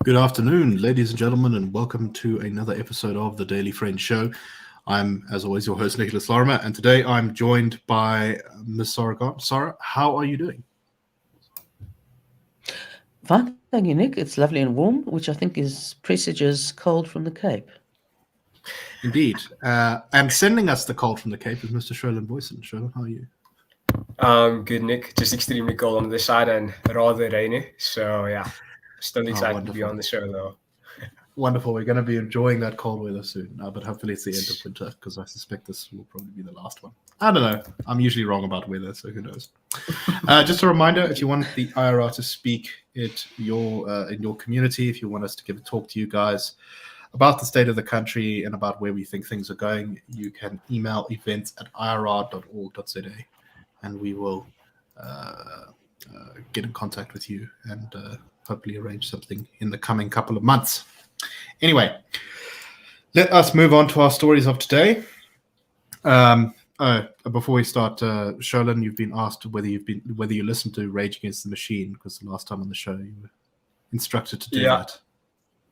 Good afternoon, ladies and gentlemen, and welcome to another episode of the Daily Friend Show. I'm, as always, your host, Nicholas Lorimer, and today I'm joined by Ms. Sara. Sara, how are you doing? Fine, thank you, Nick. It's lovely and warm, which I think is presages cold from the Cape. Indeed. And sending us the cold from the Cape is Mr. Sholan Booysen. Sholan, how are you? Good, Nick. Just extremely cold on this side and rather rainy. So, yeah, still excited to be on the show, though. Wonderful. We're going to be enjoying that cold weather soon, but hopefully it's the end of winter because I suspect this will probably be the last one. I don't know. I'm usually wrong about weather, so who knows? Just a reminder, if you want the IRR to speak in your community, if you want us to give a talk to you guys about the state of the country and about where we think things are going, you can email events@irr.org.za and we will get in contact with you and hopefully arrange something in the coming couple of months. Anyway, let us move on to our stories of today. Before we start, Sholan, you've been asked whether you listened to Rage Against the Machine, because the last time on the show you were instructed to do that.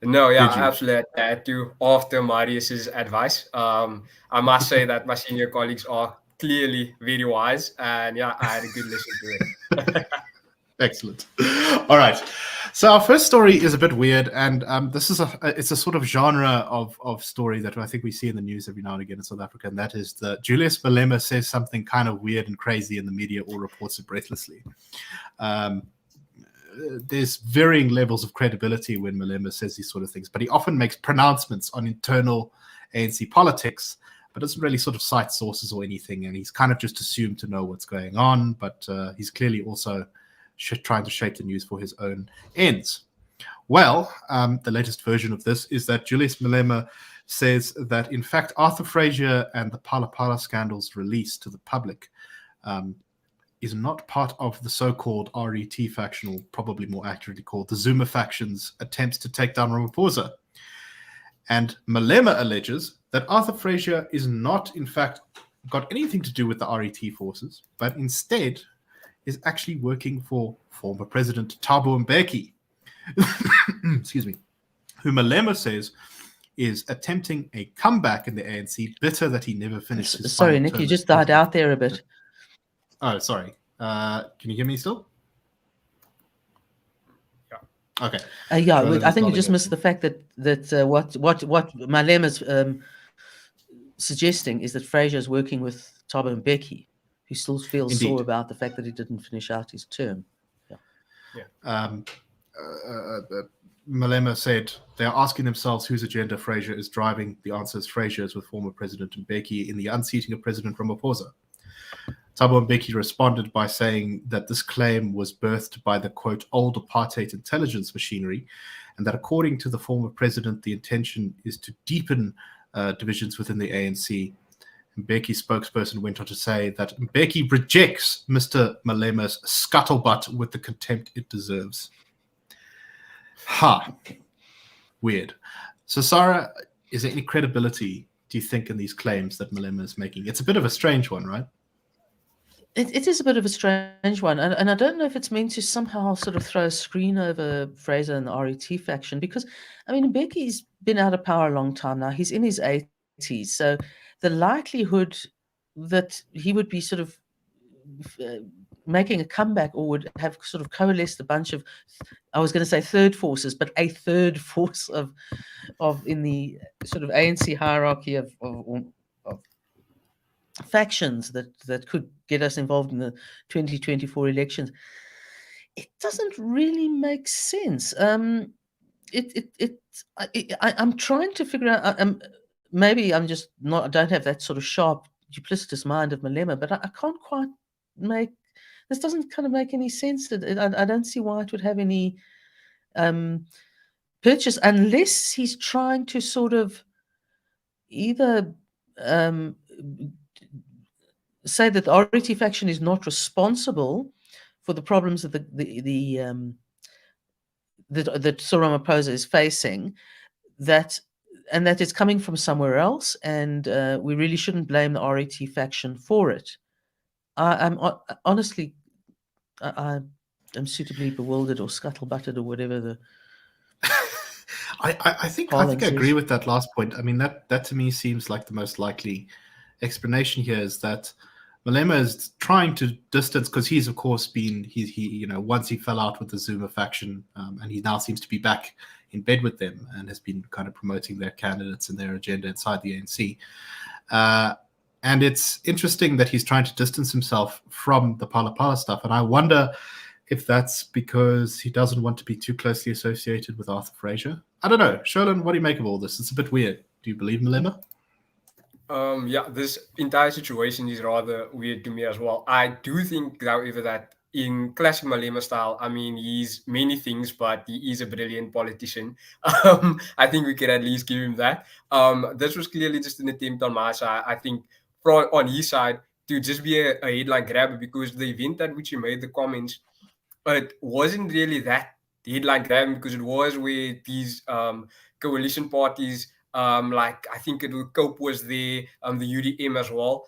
No, yeah, I absolutely had to, after Marius's advice. I must say that my senior colleagues are clearly very wise, and yeah, I had a good listen to it. Excellent. All right. So our first story is a bit weird, and this is it's a sort of genre of story that I think we see in the news every now and again in South Africa, and that is that Julius Malema says something kind of weird and crazy, and the media all reports it breathlessly. There's varying levels of credibility when Malema says these sort of things, but he often makes pronouncements on internal ANC politics, but doesn't really sort of cite sources or anything, and he's kind of just assumed to know what's going on, but he's clearly also trying to shape the news for his own ends. Well, the latest version of this is that Julius Malema says that, in fact, Arthur Fraser and the Pala scandals released to the public is not part of the so-called RET faction, or probably more accurately called the Zuma faction's attempts to take down Ramaphosa. And Malema alleges that Arthur Fraser is not, in fact, got anything to do with the RET forces, but instead is actually working for former President Thabo Mbeki, excuse me, who Malema says is attempting a comeback in the ANC, bitter that he never finished his Sorry, Nick, you just died out there a bit. Oh, sorry. Can you hear me still? Yeah. Okay. I think you just missed the fact that what Malema's suggesting is that Fraser is working with Thabo Mbeki, who still feels sore about the fact that he didn't finish out his term. Malema said they are asking themselves whose agenda Fraser is driving. The answer is Fraser's, with former President Mbeki in the unseating of President Ramaphosa. Thabo Mbeki responded by saying that this claim was birthed by the, quote, old apartheid intelligence machinery, and that according to the former president, the intention is to deepen divisions within the ANC. Mbeki's spokesperson went on to say that Mbeki rejects Mr. Malema's scuttlebutt with the contempt it deserves. Weird. So, Sara, is there any credibility, do you think, in these claims that Malema is making? It's a bit of a strange one, right? It is a bit of a strange one, and I don't know if it's meant to somehow sort of throw a screen over Fraser and the RET faction, because, I mean, Mbeki's been out of power a long time now. He's in his 80s, so the likelihood that he would be sort of making a comeback or would have sort of coalesced a bunch of, I was going to say third forces, but a third force of in the sort of ANC hierarchy of factions that could get us involved in the 2024 elections, it doesn't really make sense. I'm trying to figure out. Maybe I'm just not. I don't have that sort of sharp, duplicitous mind of Malema, but I can't quite make. This doesn't kind of make any sense. I don't see why it would have any purchase, unless he's trying to sort of either say that the RET faction is not responsible for the problems that that Cyril Ramaphosa is facing, and that it's coming from somewhere else, and we really shouldn't blame the RET faction for it. I'm honestly, I'm suitably bewildered or scuttlebutted or whatever the I think I agree with that last point. I mean, that to me seems like the most likely explanation here is that Malema is trying to distance, because he's of course been he once he fell out with the Zuma faction, and he now seems to be back in bed with them and has been kind of promoting their candidates and their agenda inside the ANC. And it's interesting that he's trying to distance himself from the Phala stuff. And I wonder if that's because he doesn't want to be too closely associated with Arthur Fraser. I don't know. Sholan, what do you make of all this? It's a bit weird. Do you believe Malema? Yeah, this entire situation is rather weird to me as well. I do think, however, that in classic Malema style, I mean, he's many things, but he is a brilliant politician. I think we can at least give him that. This was clearly just an attempt on my side, I think, on his side, to just be a headline grabber, because the event at which he made the comments, it wasn't really that headline grabbing, because it was where these coalition parties, like I think COPE was there, the UDM as well.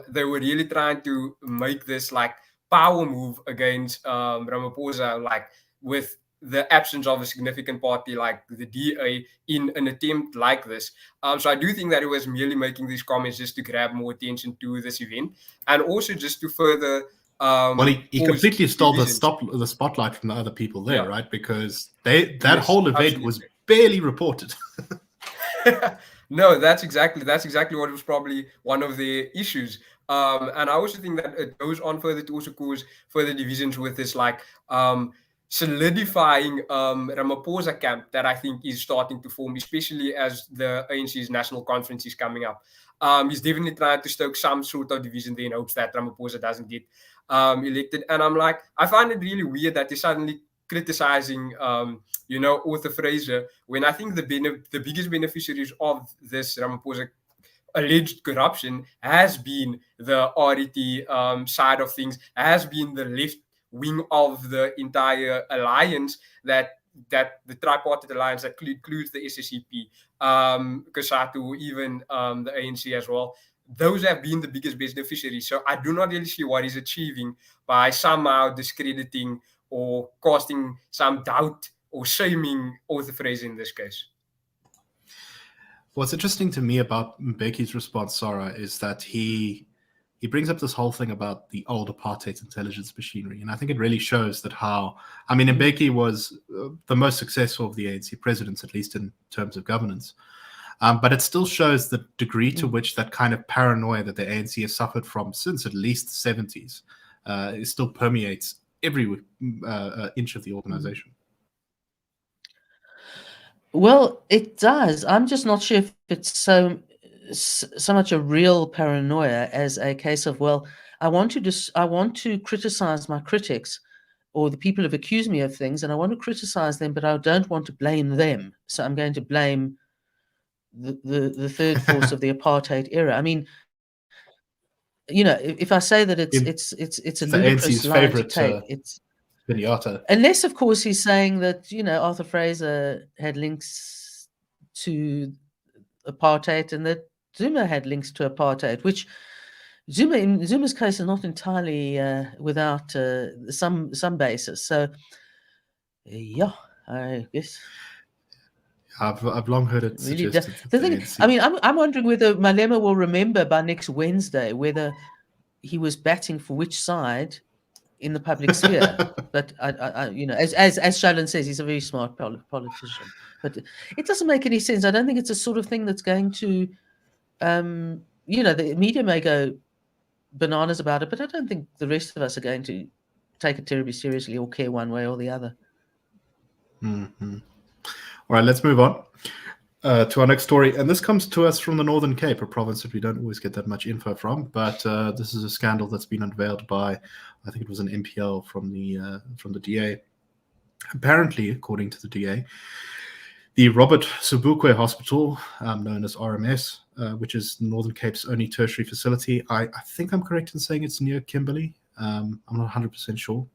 They were really trying to make this like power move against Ramaphosa, like with the absence of a significant party like the DA in an attempt like this. So I do think that it was merely making these comments just to grab more attention to this event, and also just to further well, he completely stole the spotlight from the other people there, right? Because that whole event was barely reported. No, that's exactly what was probably one of the issues. And I also think that it goes on further to also cause further divisions with this, like solidifying Ramaphosa camp that I think is starting to form, especially as the ANC's national conference is coming up. He's definitely trying to stoke some sort of division there in hopes that Ramaphosa doesn't get elected. And I'm like, I find it really weird that they're suddenly criticizing Arthur Fraser, when I think the biggest beneficiaries of this Ramaphosa alleged corruption has been the RET side of things, has been the left wing of the entire alliance, that the tripartite alliance that includes the SSCP, COSATU, even the ANC as well. Those have been the biggest beneficiaries. So I do not really see what he's achieving by somehow discrediting or casting some doubt or shaming Arthur Fraser in this case. What's interesting to me about Mbeki's response, Sara, is that he brings up this whole thing about the old apartheid intelligence machinery. And I think it really shows that Mbeki was the most successful of the ANC presidents, at least in terms of governance. But it still shows the degree to which that kind of paranoia that the ANC has suffered from since at least the 70s it still permeates every inch of the organization. Well, it does. I'm just not sure if it's so much a real paranoia as a case of, well, I want to criticize my critics or the people who've accused me of things, and I want to criticize them, but I don't want to blame them. So I'm going to blame the third force of the apartheid era. I mean, if I say that it's a ludicrous line to take, it's unless, of course, he's saying that Arthur Fraser had links to apartheid and that Zuma had links to apartheid, which in Zuma's case is not entirely without some basis. So, yeah, I guess. I've long heard it really suggested. The thing, I mean, I'm wondering whether Malema will remember by next Wednesday whether he was batting for which side in the public sphere. But I as Sholan says, he's a very smart politician. But it doesn't make any sense. I don't think it's a sort of thing that's going to, the media may go bananas about it, but I don't think the rest of us are going to take it terribly seriously or care one way or the other. Mm-hmm. All right, let's move on to our next story. And this comes to us from the Northern Cape, a province that we don't always get that much info from. But this is a scandal that's been unveiled by, I think it was an MPL from the DA. Apparently, according to the DA, the Robert Sobukwe Hospital, known as RMS, which is Northern Cape's only tertiary facility. I think I'm correct in saying it's near Kimberley. I'm not 100% sure.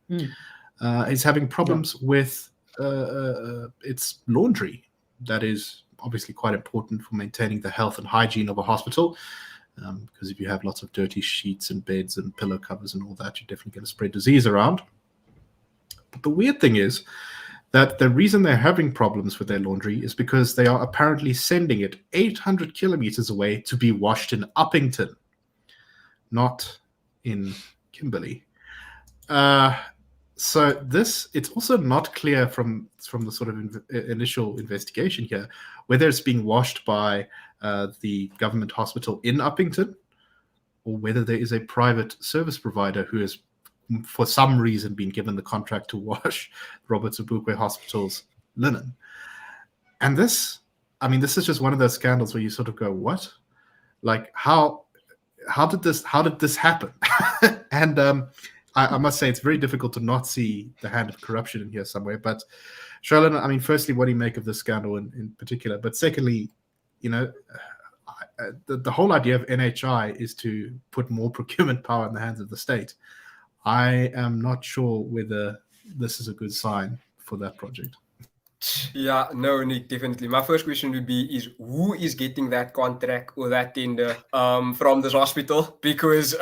Is having problems with its laundry. That is obviously quite important for maintaining the health and hygiene of a hospital, because if you have lots of dirty sheets and beds and pillow covers and all that, you're definitely going to spread disease around. But the weird thing is that the reason they're having problems with their laundry is because they are apparently sending it 800 kilometers away to be washed in Uppington, not in Kimberley. So it's also not clear from the sort of initial investigation here whether it's being washed by the government hospital in Uppington or whether there is a private service provider who has, for some reason, been given the contract to wash Robert Sobukwe Hospital's linen. And this is just one of those scandals where you sort of go, what? Like, how did this happen? And I must say, it's very difficult to not see the hand of corruption in here somewhere. But Sholan, I mean, firstly, what do you make of this scandal in particular? But secondly, the whole idea of NHI is to put more procurement power in the hands of the state. I am not sure whether this is a good sign for that project. Yeah, no, Nick, definitely. My first question would be is who is getting that contract or that tender from this hospital? Because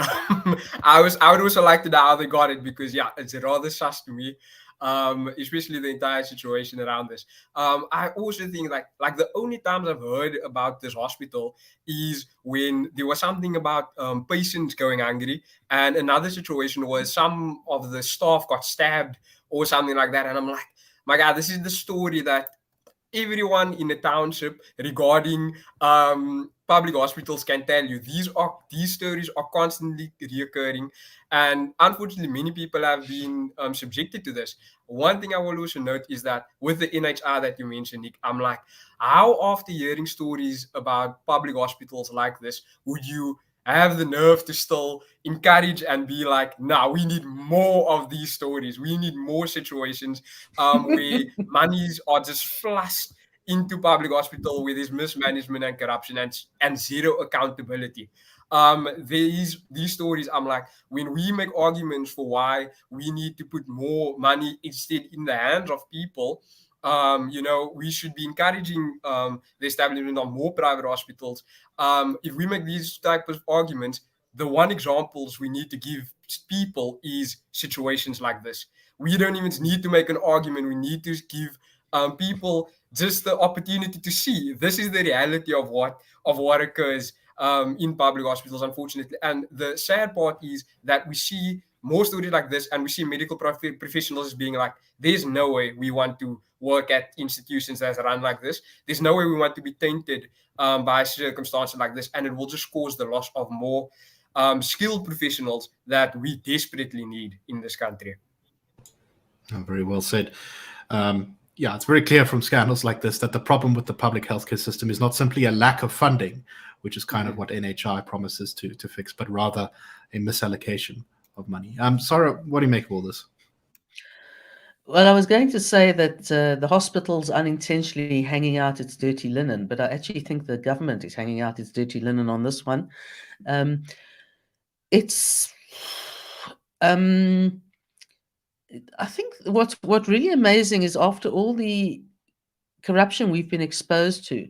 I would also like to know how they got it, because yeah, it's rather sus to me. Especially the entire situation around this. I also think like the only times I've heard about this hospital is when there was something about patients going hungry, and another situation was some of the staff got stabbed or something like that. And I'm like, my God, this is the story that everyone in the township regarding public hospitals can tell you. These stories are constantly reoccurring, and unfortunately many people have been subjected to this. One thing I will also note is that with the NHR that you mentioned, Nick, I'm like, how after hearing stories about public hospitals like this would you have the nerve to still encourage and be like, nah, we need more of these stories. We need more situations where monies are just flushed into public hospital where there's mismanagement and corruption and zero accountability. These stories, I'm like, when we make arguments for why we need to put more money instead in the hands of people, we should be encouraging the establishment of more private hospitals. If we make these type of arguments, the one examples we need to give people is situations like this. We don't even need to make an argument. We need to give people just the opportunity to see this is the reality of what occurs in public hospitals, unfortunately. And the sad part is that we see more stories like this, and we see medical professionals being like, there's no way we want to work at institutions that run like this. There's no way we want to be tainted by circumstances like this, and it will just cause the loss of more skilled professionals that we desperately need in this country. Oh, very well said. Yeah, it's very clear from scandals like this that the problem with the public healthcare system is not simply a lack of funding, which is kind of what NHI promises to fix, but rather a misallocation of money. Sara, what do you make of all this? Well, I was going to say that the hospital's unintentionally hanging out its dirty linen, but I actually think the government is hanging out its dirty linen on this one. I think what really amazing is, after all the corruption we've been exposed to,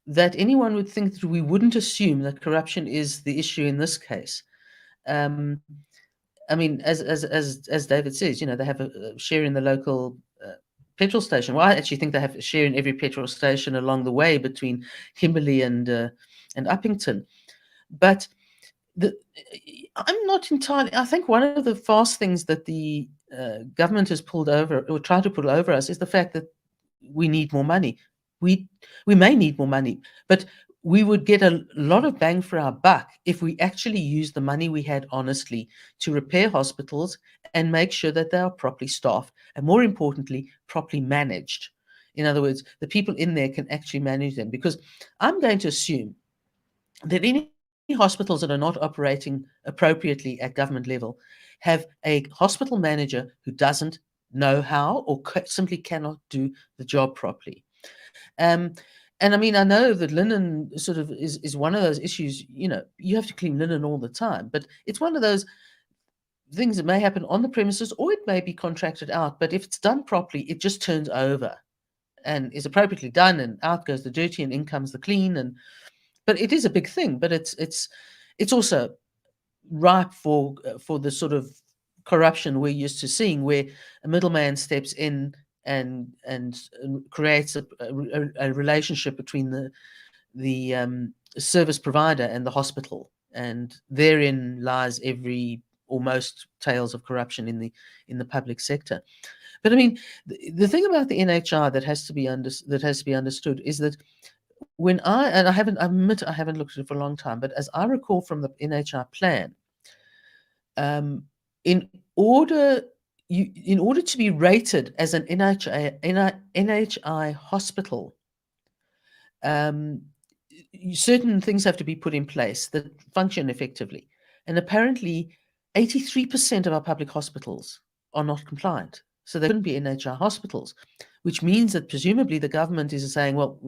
that anyone would think that we wouldn't assume that corruption is the issue in this case. I mean, as David says, they have a share in the local petrol station. Well, I actually think they have a share in every petrol station along the way between Kimberley and Uppington. But I'm not entirely. I think one of the fast things that the government has pulled over, or tried to pull over us, is the fact that we need more money. We may need more money, but we would get a lot of bang for our buck if we actually use the money we had honestly to repair hospitals and make sure that they are properly staffed, and more importantly, properly managed. In other words, the people in there can actually manage them. Because I'm going to assume that any hospitals that are not operating appropriately at government level have a hospital manager who doesn't know how, or simply cannot do the job properly. And I mean, I know that linen sort of is one of those issues. You have to clean linen all the time, but it's one of those things that may happen on the premises, or it may be contracted out. But if it's done properly, it just turns over and is appropriately done, and out goes the dirty and in comes the clean. But it is a big thing. But it's also ripe for the sort of corruption we're used to seeing, where a middleman steps in and creates a relationship between the service provider and the hospital, and therein lies almost tales of corruption in the public sector. But I mean, the thing about the NHI that has to be understood is that I admit I haven't looked at it for a long time, but as I recall from the NHI plan, in order to be rated as an NHI hospital, certain things have to be put in place that function effectively. And apparently 83% of our public hospitals are not compliant. So they couldn't be NHI hospitals, which means that presumably the government is saying, well,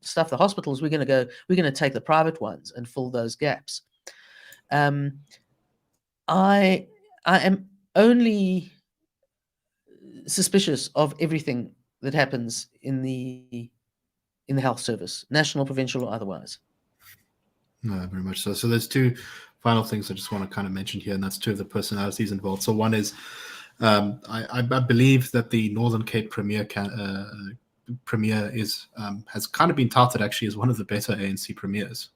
stuff the hospitals, we're going to take the private ones and fill those gaps. I am only suspicious of everything that happens in the health service, national, provincial, or otherwise. No, very much so. So there's two final things I just want to kind of mention here, and that's two of the personalities involved. So one is, I believe that the Northern Cape Premier has kind of been touted actually as one of the better ANC premiers,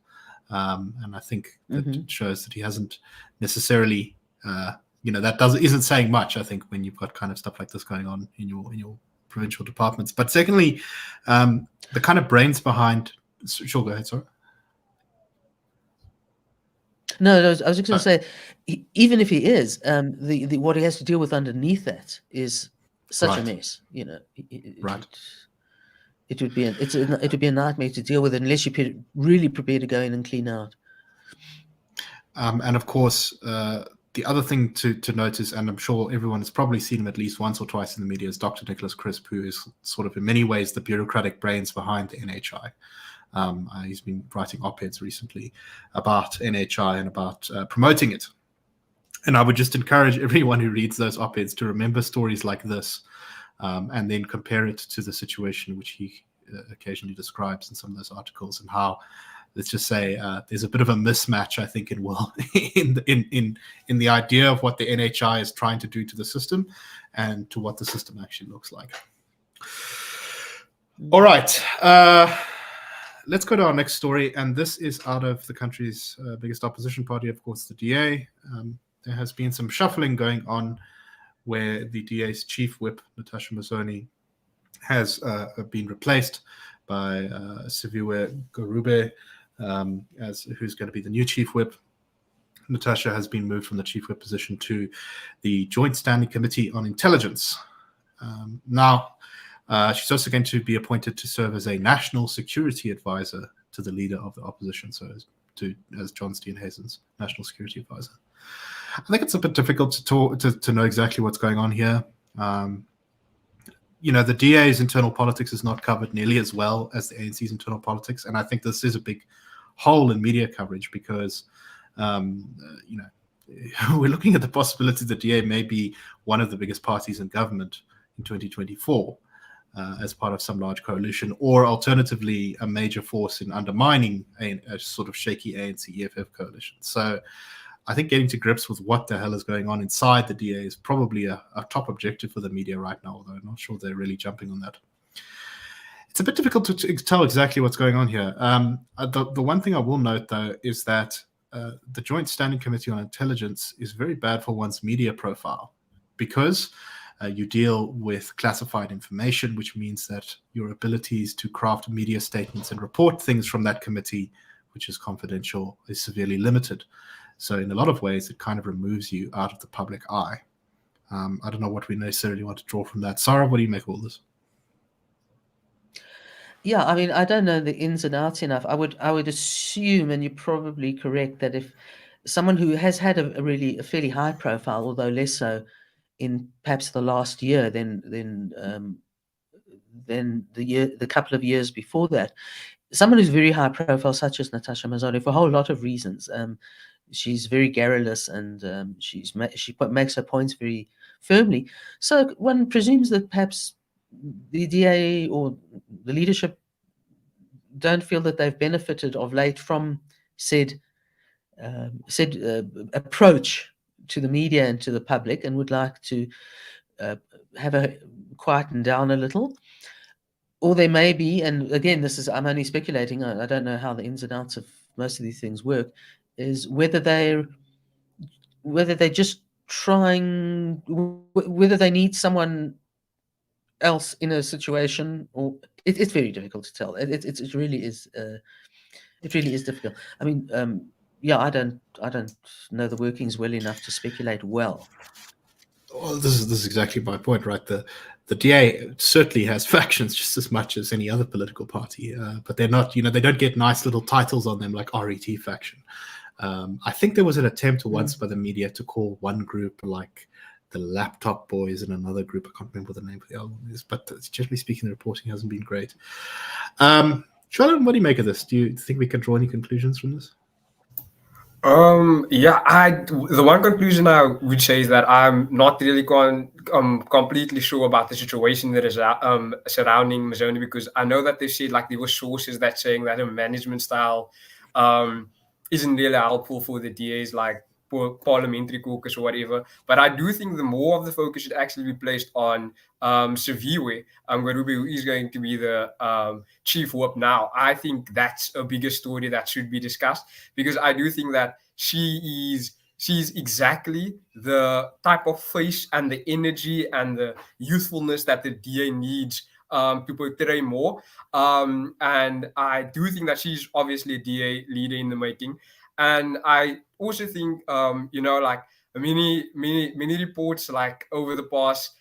and I think that shows that he hasn't necessarily, that isn't saying much. I think when you've got kind of stuff like this going on in your provincial departments. But secondly, the kind of brains behind. Sure, go ahead. Sorry. No, I was just going to say, even if he is, what he has to deal with underneath that is such a mess. Right. It would be a nightmare to deal with unless you're really prepared to go in and clean out. And of course, the other thing to notice, and I'm sure everyone has probably seen him at least once or twice in the media, is Dr. Nicholas Crisp, who is sort of in many ways the bureaucratic brains behind the NHI. He's been writing op-eds recently about NHI and about promoting it. And I would just encourage everyone who reads those op-eds to remember stories like this, and then compare it to the situation which he occasionally describes in some of those articles, and how, let's just say, there's a bit of a mismatch, I think, in the idea of what the NHI is trying to do to the system and to what the system actually looks like. All right. Let's go to our next story, and this is out of the country's biggest opposition party, of course, the DA. There has been some shuffling going on where the DA's chief whip, Natasha Mazzoni, has been replaced by Siviwe Garube, who's going to be the new chief whip. Natasha has been moved from the chief whip position to the Joint Standing Committee on Intelligence. Now, she's also going to be appointed to serve as a national security advisor to the leader of the opposition, so as John Steenhuisen's national security advisor. I think it's a bit difficult to know exactly what's going on here. The DA's internal politics is not covered nearly as well as the ANC's internal politics, and I think this is a big hole in media coverage because, we're looking at the possibility that the DA may be one of the biggest parties in government in 2024 as part of some large coalition, or alternatively a major force in undermining a sort of shaky ANC-EFF coalition. So I think getting to grips with what the hell is going on inside the DA is probably a top objective for the media right now, although I'm not sure they're really jumping on that. It's a bit difficult to tell exactly what's going on here. The one thing I will note, though, is that the Joint Standing Committee on Intelligence is very bad for one's media profile because you deal with classified information, which means that your abilities to craft media statements and report things from that committee, which is confidential, is severely limited. So in a lot of ways, it kind of removes you out of the public eye. I don't know what we necessarily want to draw from that. Sara, what do you make of all this? Yeah, I mean, I don't know the ins and outs enough. I would assume, and you're probably correct, that if someone who has had a fairly high profile, although less so in perhaps the last year than the couple of years before that, someone who's very high profile, such as Natasha Mazzoni, for a whole lot of reasons. She's very garrulous, and she makes her points very firmly. So one presumes that perhaps the DA or the leadership don't feel that they've benefited of late from said approach to the media and to the public, and would like to have quieten down a little. Or there may be, and again, I'm only speculating, I don't know how the ins and outs of most of these things work, is whether they're just trying, whether they need someone else in a situation, or it's very difficult to tell. It really is. It really is difficult. I mean, yeah, I don't know the workings well enough to speculate well. Well, this is exactly my point, right? The DA certainly has factions just as much as any other political party, but they're not. They don't get nice little titles on them like RET faction. I think there was an attempt once by the media to call one group like the Laptop Boys and another group. I can't remember what the name of the other one is, but generally speaking, the reporting hasn't been great. Sholan, what do you make of this? Do you think we can draw any conclusions from this? The one conclusion I would say is that I'm not really completely sure about the situation that is surrounding Mazoni, because I know that they said like there were sources that saying that a management style isn't really helpful for the DAs, like for parliamentary caucus or whatever. But I do think the more of the focus should actually be placed on Siviwe Ngwarubi, who is going to be the chief whip now. I think that's a bigger story that should be discussed, because I do think that she's exactly the type of face and the energy and the youthfulness that the DA needs to portray more. And I do think that she's obviously a DA leader in the making. And I also think, like many reports like over the past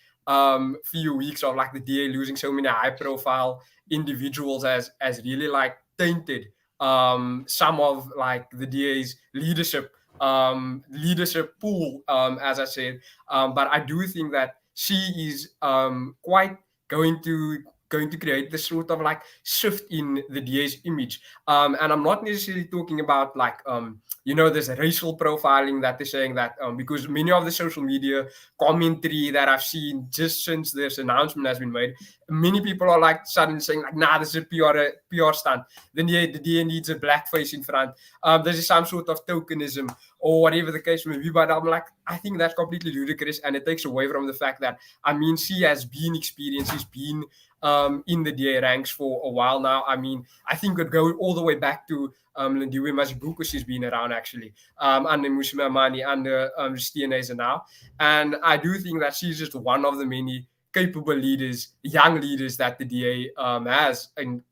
few weeks of like the DA losing so many high profile individuals as really like tainted some of like the DA's leadership pool, as I said. But I do think that she is quite going to create this sort of like shift in the DA's image. And I'm not necessarily talking about like this racial profiling that they're saying that because many of the social media commentary that I've seen just since this announcement has been made, many people are like suddenly saying like, nah, this is a PR stunt. Then the DA needs a black face in front. This is some sort of tokenism or whatever the case may be. But I'm like, I think that's completely ludicrous, and it takes away from the fact that, I mean, she has been experienced, she's been in the DA ranks for a while now. I mean, I think it goes all the way back to Lindiwe Mazibuko. She's been around actually, under Mushima Mani, under Stianese now. And I do think that she's just one of the many capable leaders, young leaders that the DA has,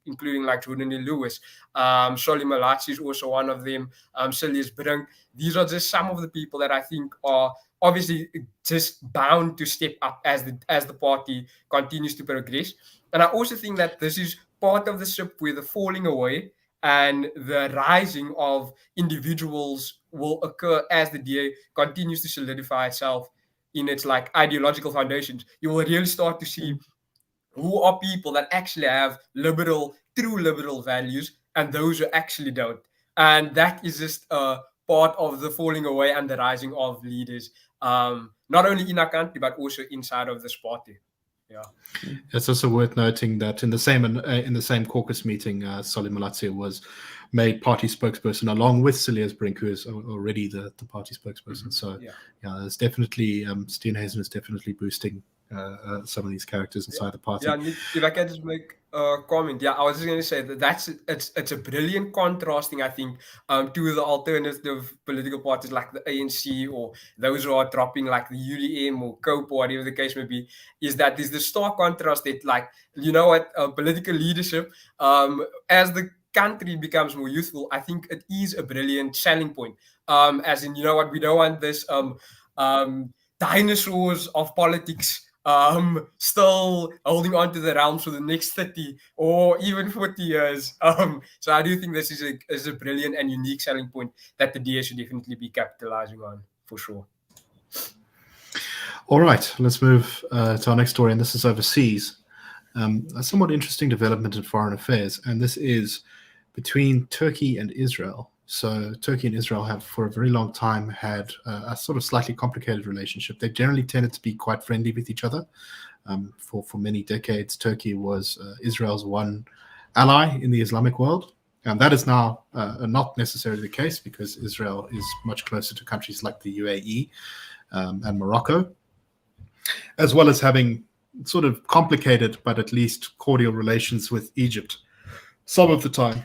including like Jordan Lewis. Sholi Malachi is also one of them. Silas Brink. These are just some of the people that I think are obviously just bound to step up as the party continues to progress. And I also think that this is part of the ship where the falling away and the rising of individuals will occur as the DA continues to solidify itself in its like ideological foundations. You will really start to see who are people that actually have true liberal values, and those who actually don't. And that is just part of the falling away and the rising of leaders, not only in our country but also inside of this party. Yeah, it's also worth noting that in the same caucus meeting, Solly Malatsia was made party spokesperson along with Silas Brink, who is already the party spokesperson. So there's definitely Steenhuisen is definitely boosting some of these characters inside the party. Yeah, if I can just make a comment. Yeah, I was just going to say that it's a brilliant contrasting, I think, to the alternative political parties like the ANC or those who are dropping like the UDM or COPE or whatever the case may be, is that there's the stark contrast that, like, you know what, political leadership, as the country becomes more youthful, I think it is a brilliant selling point. As in, you know what, we don't want this dinosaurs of politics still holding on to the realms for the next 30 or even 40 years. So I do think this is a brilliant and unique selling point that the DA should definitely be capitalizing on, for sure. All right, let's move to our next story, and this is overseas. A somewhat interesting development in foreign affairs, and this is between Turkey and Israel. So Turkey and Israel have for a very long time had a sort of slightly complicated relationship. They generally tended to be quite friendly with each other. For many decades, Turkey was Israel's one ally in the Islamic world. And that is now not necessarily the case, because Israel is much closer to countries like the UAE and Morocco, as well as having sort of complicated, but at least cordial relations with Egypt some of the time.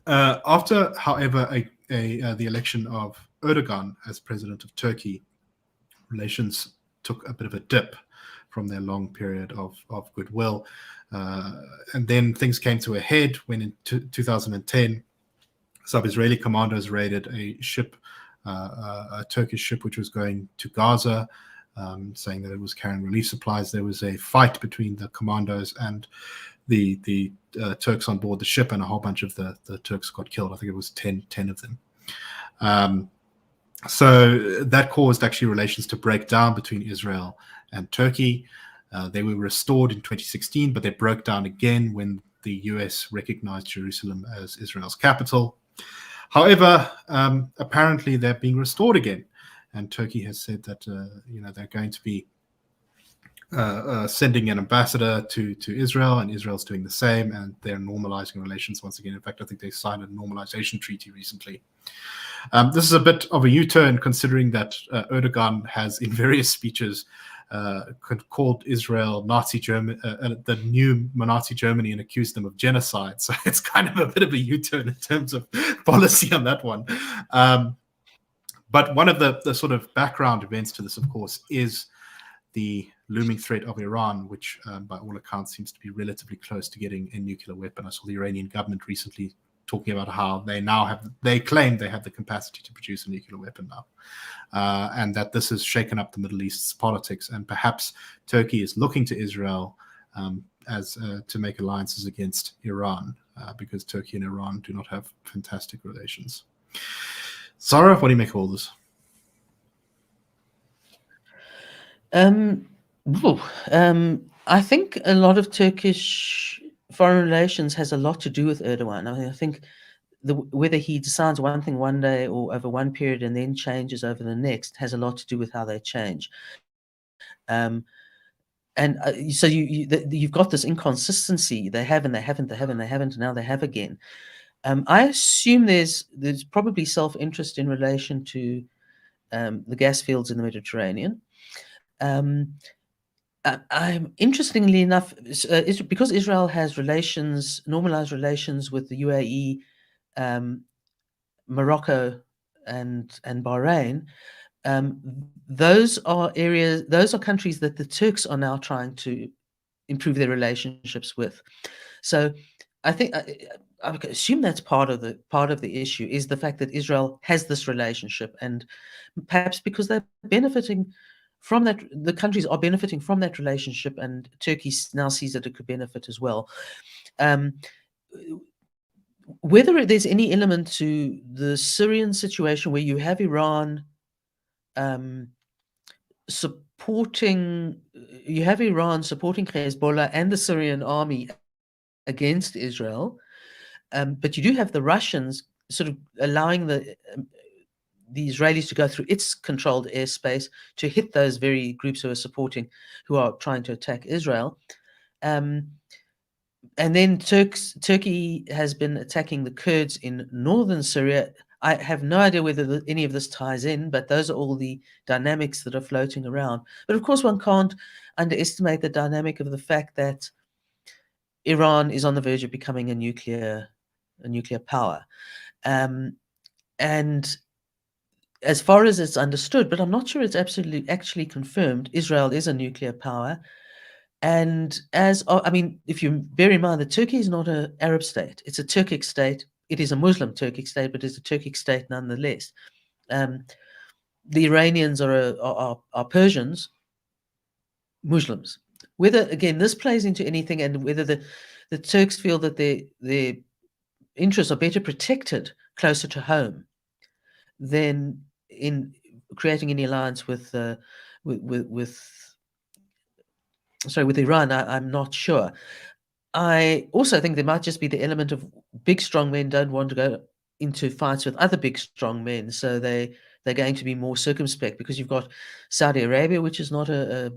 After, however, the election of Erdogan as president of Turkey, relations took a bit of a dip from their long period of goodwill. And then things came to a head when in 2010, some Israeli commandos raided a ship, a Turkish ship, which was going to Gaza, saying that it was carrying relief supplies. There was a fight between the commandos and the Turks on board the ship, and a whole bunch of the Turks got killed. I think it was 10 of them. So that caused actually relations to break down between Israel and Turkey. They were restored in 2016, but they broke down again when the US recognized Jerusalem as Israel's capital. However, apparently they're being restored again, and Turkey has said that they're going to be sending an ambassador to Israel, and Israel's doing the same, and they're normalizing relations once again. In fact, I think they signed a normalization treaty recently. This is a bit of a U-turn, considering that Erdogan has, in various speeches, called Israel Nazi Germany, the new Nazi Germany, and accused them of genocide. So it's kind of a bit of a U-turn in terms of policy on that one. But one of the sort of background events to this, of course, is the looming threat of Iran, which by all accounts seems to be relatively close to getting a nuclear weapon. I saw the Iranian government recently talking about how they claim they have the capacity to produce a nuclear weapon now, and that this has shaken up the Middle East's politics, and perhaps Turkey is looking to Israel as to make alliances against Iran, because Turkey and Iran do not have fantastic relations. Sara, what do you make of all this? I think a lot of Turkish foreign relations has a lot to do with Erdogan. I mean, I think whether he decides one thing one day or over one period and then changes over the next has a lot to do with how they change. So you've got this inconsistency. They have and they haven't, they have and they haven't, and now they have again. I assume there's probably self-interest in relation to the gas fields in the Mediterranean. Interestingly enough, because Israel has normalized relations with the UAE, Morocco, and Bahrain, those are countries that the Turks are now trying to improve their relationships with. So I think I assume that's part of the issue, is the fact that Israel has this relationship, and perhaps because they're benefiting from that, the countries are benefiting from that relationship, and Turkey now sees that it could benefit as well. Whether there's any element to the Syrian situation where you have Iran supporting Hezbollah and the Syrian army against Israel, but you do have the Russians sort of allowing the Israelis to go through its controlled airspace to hit those very groups who are trying to attack Israel. And then Turkey has been attacking the Kurds in northern Syria. I have no idea whether any of this ties in, but those are all the dynamics that are floating around. But of course, one can't underestimate the dynamic of the fact that Iran is on the verge of becoming a nuclear power. And as far as it's understood, but I'm not sure it's actually confirmed, Israel is a nuclear power. And if you bear in mind that Turkey is not an Arab state, it's a Turkic state. It is a Muslim Turkic state, but it's a Turkic state nonetheless. The Iranians are Persians, Muslims. Whether, again, this plays into anything, and whether the Turks feel that their interests are better protected closer to home than in creating any alliance with Iran, I'm not sure. I also think there might just be the element of big strong men don't want to go into fights with other big strong men, so they're going to be more circumspect, because you've got Saudi Arabia, which is not a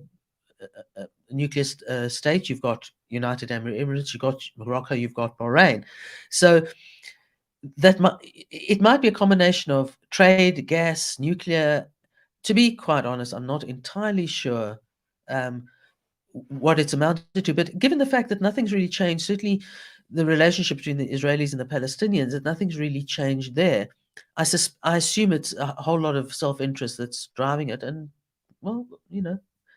nuclear state. You've got United Arab Emirates, you've got Morocco, you've got Bahrain. So it might be a combination of trade, gas, nuclear. To be quite honest, I'm not entirely sure what it's amounted to. But given the fact that nothing's really changed, certainly the relationship between the Israelis and the Palestinians, that nothing's really changed there, I assume it's a whole lot of self-interest that's driving it. And, well,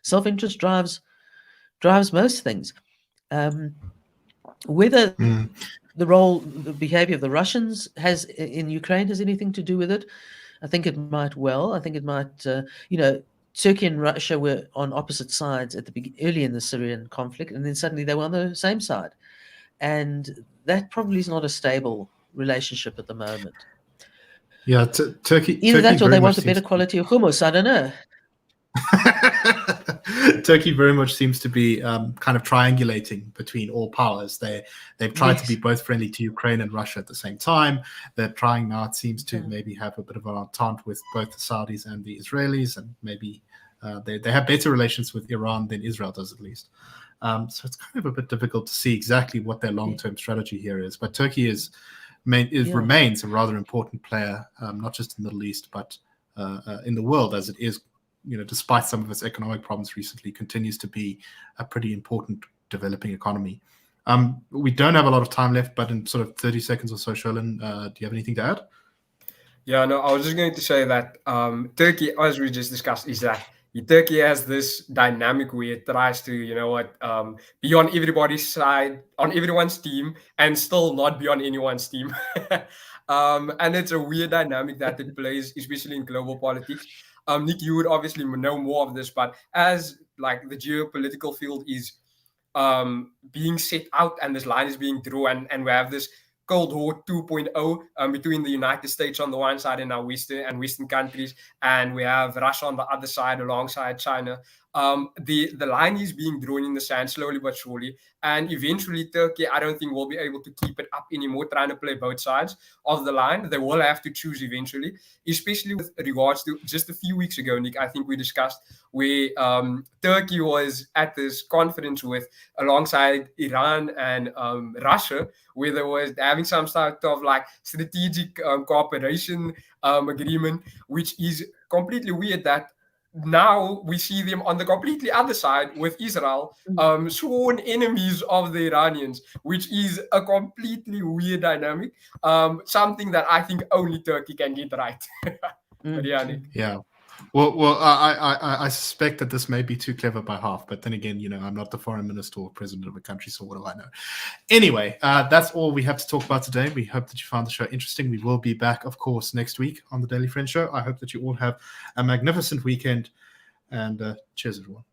self-interest drives most things. Whether the behavior of the Russians in Ukraine has anything to do with it, I think it might well. I think it might, Turkey and Russia were on opposite sides early in the Syrian conflict, and then suddenly they were on the same side. And that probably is not a stable relationship at the moment. Yeah, Turkey. Either that or they want a better to... quality of hummus. I don't know. Turkey very much seems to be kind of triangulating between all powers. They've tried to be both friendly to Ukraine and Russia at the same time. They're trying now, it seems, to maybe have a bit of an entente with both the Saudis and the Israelis, and maybe they have better relations with Iran than Israel does, at least. So it's kind of a bit difficult to see exactly what their long-term strategy here is. But Turkey remains a rather important player, not just in the Middle East, but in the world, as it is, despite some of its economic problems recently, continues to be a pretty important developing economy. We don't have a lot of time left, but in sort of 30 seconds or so, Sholan, do you have anything to add? Yeah, no, I was just going to say that Turkey, as we just discussed, is that Turkey has this dynamic where it tries to, be on everybody's side, on everyone's team, and still not be on anyone's team. And it's a weird dynamic that it plays, especially in global politics. Nick, you would obviously know more of this, but as like the geopolitical field is being set out and this line is being drawn, and we have this Cold War 2.0 between the United States on the one side and our Western countries, and we have Russia on the other side alongside China. The line is being drawn in the sand slowly but surely, and eventually Turkey, I don't think, will be able to keep it up anymore, trying to play both sides of the line. They will have to choose eventually, especially with regards to just a few weeks ago, Nick, I think we discussed where Turkey was at this conference alongside Iran and Russia, where they was having some sort of like strategic cooperation agreement, which is completely weird that now we see them on the completely other side with Israel, sworn enemies of the Iranians, which is a completely weird dynamic. Something that I think only Turkey can get right. But yeah, Nick. Yeah. Well, I suspect that this may be too clever by half, but then again, I'm not the foreign minister or president of a country, so what do I know? Anyway, that's all we have to talk about today. We hope that you found the show interesting. We will be back, of course, next week on the Daily Friend Show. I hope that you all have a magnificent weekend, and cheers, everyone.